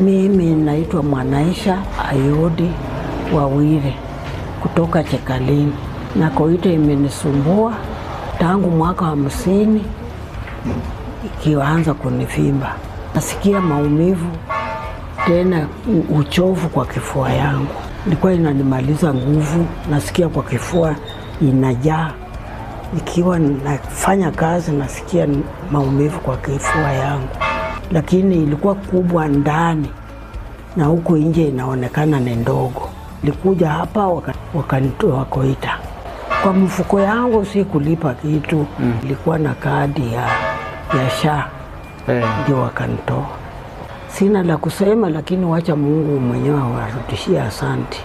Mimi naitwa Mwanaisha Ayodi Wawire kutoka Chekalini, na koite imenisumbua tangu mwaka 50 ikianza kunivimba. Nasikia maumivu tena uchovu kwa kifua yangu. Ilikuwa inanimaliza nguvu, nasikia kwa kifua inajaa. Ikiwa nafanya kazi nasikia maumivu kwa kifua yangu. Lakini ilikuwa kubwa ndani na huko nje inaonekana ni ndogo. Nilikuja hapa wakanitoa Koita. Kwa mfuko yangu si kulipa kitu. Ilikuwa na kadi ya SHA. Ndio wakanitoa. Sina la kusema, lakini wacha Mungu mwenyewe awarudishie asante.